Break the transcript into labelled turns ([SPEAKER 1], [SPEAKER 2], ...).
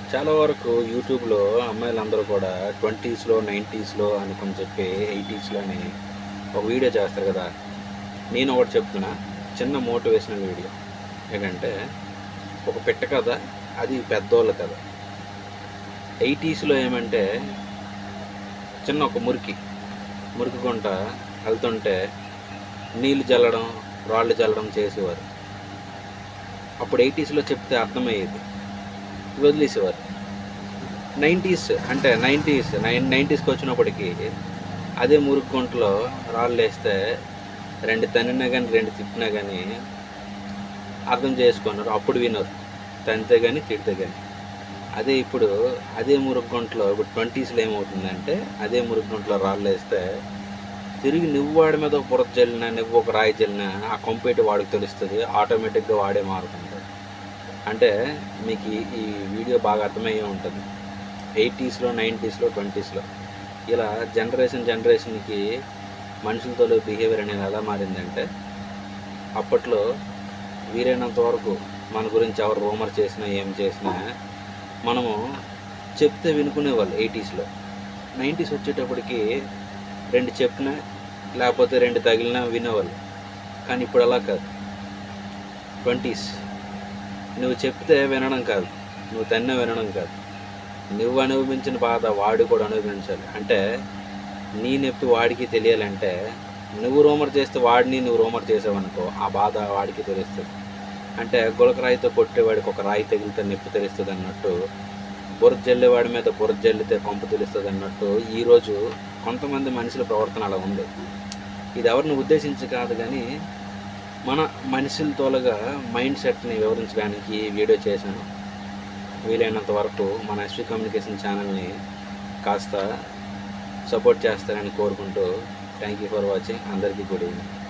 [SPEAKER 1] చాలా వరకు యూట్యూబ్‌లో అమ్మాయిలందరూ కూడా 20స్‌లో, 90స్‌లో అనుకొని చెప్పి 80స్‌లో అని ఒక వీడియో చేస్తారు కదా! నేను ఒకటి చెప్తున్నా. చిన్న మోటివేషనల్ వీడియో. ఏంటంటే ఒక పిట్ట కథ, అది పెద్దోళ్ళ కథ. 80స్‌లో ఏమంటే చిన్న ఒక మురికి గుంట వెళ్తుంటే నీళ్లు జల్లడం, రాళ్ళు జల్లడం చేసేవారు. అప్పుడు 80స్‌లో చెప్తే అర్థమయ్యేది. వదిలేసేవారు. 90స్‌కి వచ్చినప్పటికి అదే మురికి గుంటలో రాళ్ళేస్తే 2 తన్నినా గానీ, 2 తిట్టినా గానీ అర్థం చేసుకోనరు. అప్పుడు వినరు. తంతే గానీ, తిడితే గానీ. అదే ఇప్పుడు అదే మురికి గుంటలో ఇప్పుడు 20స్‌లో ఏమవుతుందంటే అదే మురికి గుంటలో రాళ్ళేస్తే తిరిగి నువ్వు వాడి మీద ఒక బురద జల్లినా, నువ్వు ఒక రాయి జల్లినా ఆ కొంపేటి వాడికి తెలుస్తది. ఆటోమేటిక్‌గా వాడే మారుతుంటాడు. అంటే మీకు ఈ వీడియో బాగా అర్థమయ్యే ఉంటది. 80స్‌లో, 90స్‌లో, 20స్‌లో ఇలా జనరేషన్‌కి మనుషులతో బిహేవియర్ అనేది ఎలా మారిందంటే, అప్పట్లో వీలైనంత వరకు మన గురించి ఎవరు రూమర్ చేసినా, ఏం చేసినా మనము చెప్తే వినుకునేవాళ్ళు 80స్‌లో. 90s వచ్చేటప్పటికి 2 చెప్పినా, లేకపోతే 2 తగిలినా వినేవాళ్ళు. కానీ ఇప్పుడు అలా కాదు. 20స్ నువ్వు చెప్తే వినడం కాదు, నువ్వు తన్నినా వినడం కాదు. నువ్వు అనుభవించిన బాధ వాడు కూడా అనుభవించాలి. అంటే నీ నొప్పి వాడికి తెలియాలంటే నువ్వు రూమర్ చేస్తే నువ్వు రూమర్ చేసావనుకో ఆ బాధ వాడికి తెలుస్తుంది. అంటే గులకరాయితో కొట్టేవాడికి ఒక రాయి తగిలితే నొప్పి తెలుస్తుంది అన్నట్టు, బురద జల్లేవాడి మీద బురద జల్లితే కొంప తెలుస్తుంది అన్నట్టు ఈరోజు కొంతమంది మనుషుల ప్రవర్తన అలా ఉంది. ఇది ఎవరిని ఉద్దేశించి కాదు, కానీ మన మనుషులతోలుగా మైండ్ సెట్ని వివరించడానికి వీడియో చేశాను. వీలైనంత వరకు మన ఎస్వి కమ్యూనికేషన్ ఛానల్ని కాస్త సపోర్ట్ చేస్తారని కోరుకుంటూ థ్యాంక్ యూ ఫర్ వాచింగ్. అందరికీ గుడ్ ఈవినింగ్.